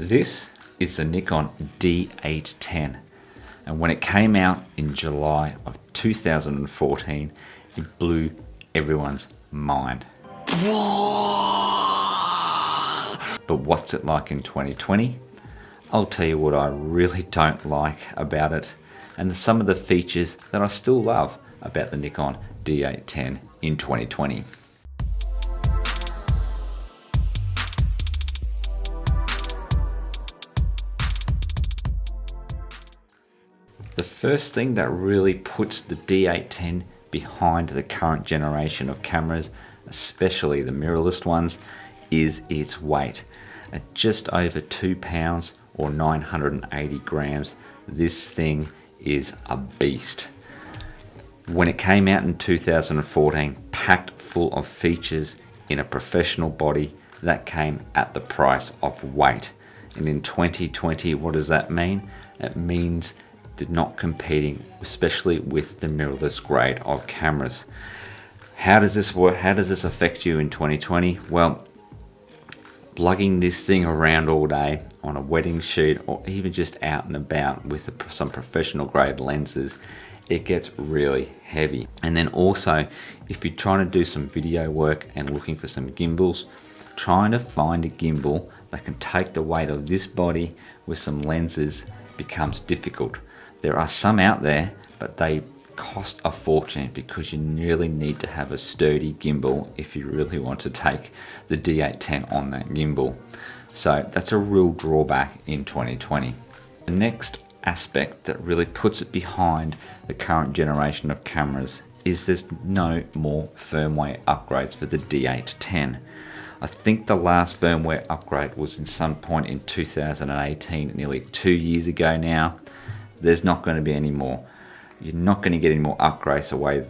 This is the Nikon D810, and when it came out in July of 2014, it blew everyone's mind. But what's it like in 2020? I'll tell you what I really don't like about it, and some of the features that I still love about the Nikon D810 in 2020. The first thing that really puts the D810 behind the current generation of cameras, especially the mirrorless ones, is its weight. At just over 2 pounds or 980 grams, this thing is a beast. When it came out in 2014, packed full of features in a professional body, that came at the price of weight. And in 2020, what does that mean? It means they're not competing, especially with the mirrorless grade of cameras. How does this work? How does this affect you in 2020? Well, lugging this thing around all day on a wedding shoot, or even just out and about with some professional grade lenses, it gets really heavy. And then also, if you're trying to do some video work and looking for some gimbals, trying to find a gimbal that can take the weight of this body with some lenses becomes difficult. There are some out there, but they cost a fortune because you really need to have a sturdy gimbal if you really want to take the D810 on that gimbal. So that's a real drawback in 2020. The next aspect that really puts it behind the current generation of cameras is there's no more firmware upgrades for the D810. I think the last firmware upgrade was in some point in 2018, nearly 2 years ago now. There's not going to be any more. You're not going to get any more upgrades the way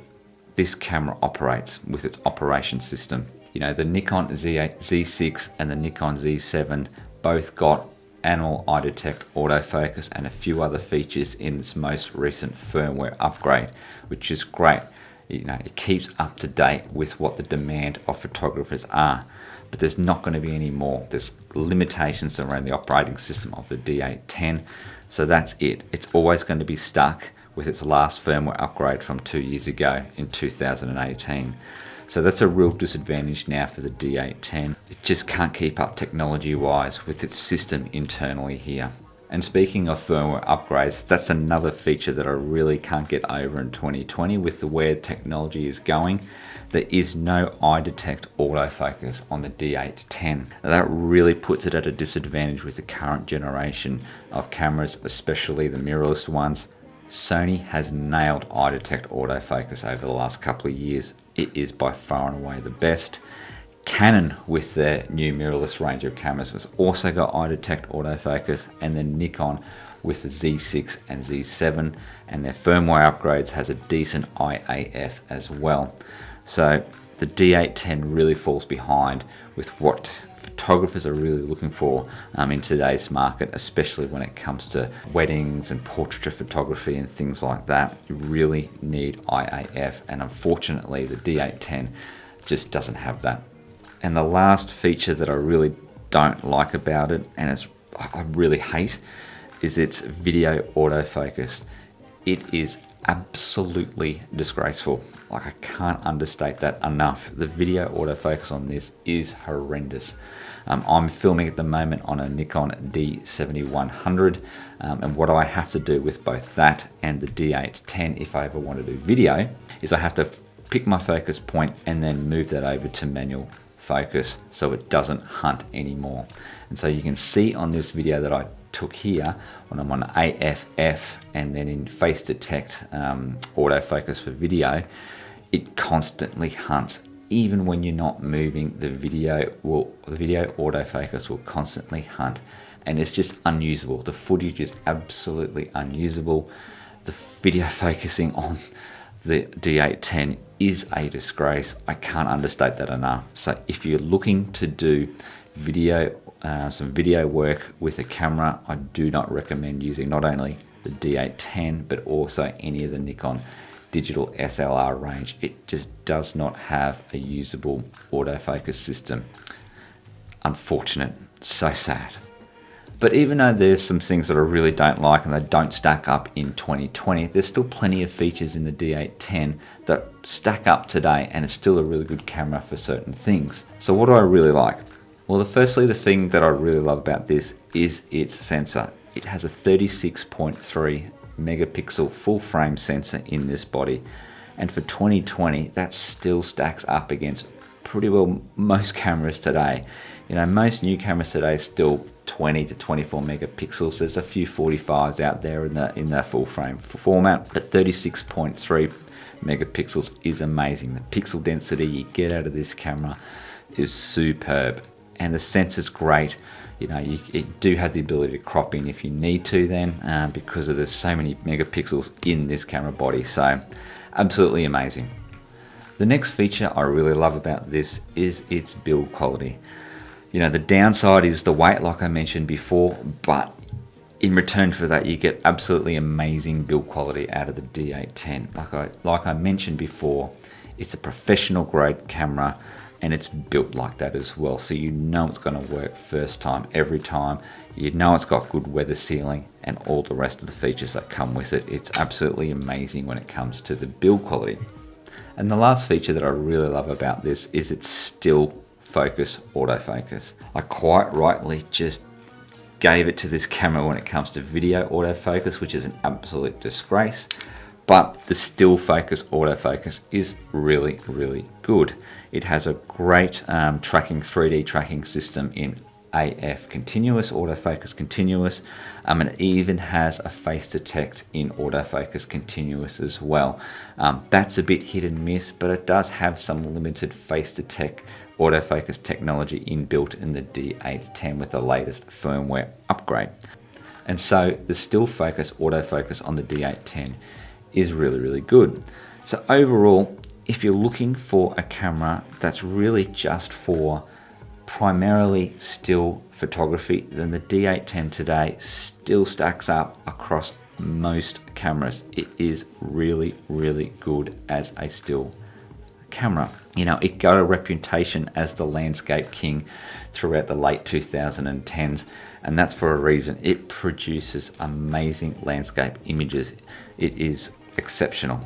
this camera operates with its operation system. You know, the Nikon Z8, Z6 and the Nikon Z7 both got animal eye detect autofocus and a few other features in its most recent firmware upgrade, which is great. You know, it keeps up to date with what the demand of photographers are. But there's not going to be any more. There's limitations around the operating system of the D810. So that's it. It's always going to be stuck with its last firmware upgrade from 2 years ago in 2018. So that's a real disadvantage now for the D810. It just can't keep up technology-wise with its system internally here. And speaking of firmware upgrades, that's another feature that I really can't get over in 2020 with the way technology is going. There is no eye detect autofocus on the D810. Now that really puts it at a disadvantage with the current generation of cameras, especially the mirrorless ones. Sony has nailed eye detect autofocus over the last couple of years. It is by far and away the best. Canon, with their new mirrorless range of cameras, has also got eye detect autofocus, and then Nikon with the Z6 and Z7 and their firmware upgrades has a decent IAF as well. So the D810 really falls behind with what photographers are really looking for in today's market, especially when it comes to weddings and portraiture photography and things like that. You really need IAF, and unfortunately the D810 just doesn't have that. And the last feature that I really don't like about it, and I really hate, is its video autofocus. It is absolutely disgraceful. Like, I can't understate that enough. The video autofocus on this is horrendous. I'm filming at the moment on a Nikon D7100, and what I have to do with both that and the D810 if I ever want to do video is I have to pick my focus point and then move that over to manual focus so it doesn't hunt anymore. And so you can see on this video that I took here when I'm on AFF and then in face detect autofocus for video, it constantly hunts. Even when you're not moving, the video autofocus will constantly hunt, and it's just unusable. The footage is absolutely unusable. The video focusing on the D810 is a disgrace. I can't understate that enough. So if you're looking to do video, some video work with a camera, I do not recommend using not only the D810 but also any of the Nikon digital SLR range. It just does not have a usable autofocus system. Unfortunate, so sad. But even though there's some things that I really don't like and they don't stack up in 2020, there's still plenty of features in the D810 that stack up today, and it's still a really good camera for certain things. So what do I really like? Well, firstly, the thing that I really love about this is its sensor. It has a 36.3 megapixel full frame sensor in this body. And for 2020, that still stacks up against pretty well most cameras today. You know, most new cameras today are still 20 to 24 megapixels. There's a few 45s out there in the full frame format, but 36.3 megapixels is amazing. The pixel density you get out of this camera is superb, and the sensor's great. You know, you do have the ability to crop in if you need to then, because there's so many megapixels in this camera body. So absolutely amazing. The next feature I really love about this is its build quality. You know, the downside is the weight, like I mentioned before, but in return for that, you get absolutely amazing build quality out of the D810. Like I mentioned before, it's a professional grade camera, and it's built like that as well. So you know it's going to work first time, every time. You know it's got good weather sealing and all the rest of the features that come with it. It's absolutely amazing when it comes to the build quality. And the last feature that I really love about this is its still focus autofocus. I quite rightly just gave it to this camera when it comes to video autofocus, which is an absolute disgrace, but the still focus autofocus is really, really good. It has a great 3D tracking system in AF continuous, autofocus continuous, and it even has a face detect in autofocus continuous as well. That's a bit hit and miss, but it does have some limited face detect autofocus technology inbuilt in the D810 with the latest firmware upgrade. And so the still focus autofocus on the D810 is really, really good. So overall, if you're looking for a camera that's really just for primarily still photography, then the D810 today still stacks up across most cameras. It is really, really good as a still camera. You know, it got a reputation as the landscape king throughout the late 2010s, and that's for a reason. It produces amazing landscape images. It is exceptional.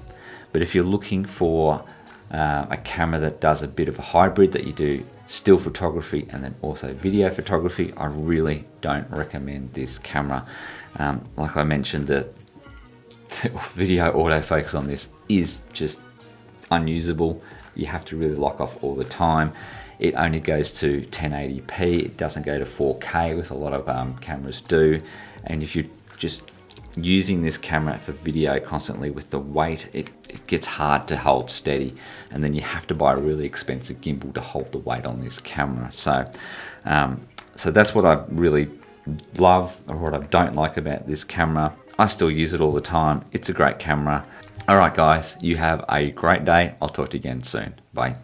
But if you're looking for a camera that does a bit of a hybrid, that you do still photography and then also video photography, I really don't recommend this camera. Like I mentioned, the video autofocus on this is just unusable. You have to really lock off all the time. It only goes to 1080p. It doesn't go to 4K with a lot of cameras do. And if you're just using this camera for video constantly with the weight, it gets hard to hold steady, and then you have to buy a really expensive gimbal to hold the weight on this camera. So that's what I really love, or what I don't like about this camera. I still use it all the time. It's a great camera. All right, guys, you have a great day. I'll talk to you again soon. Bye.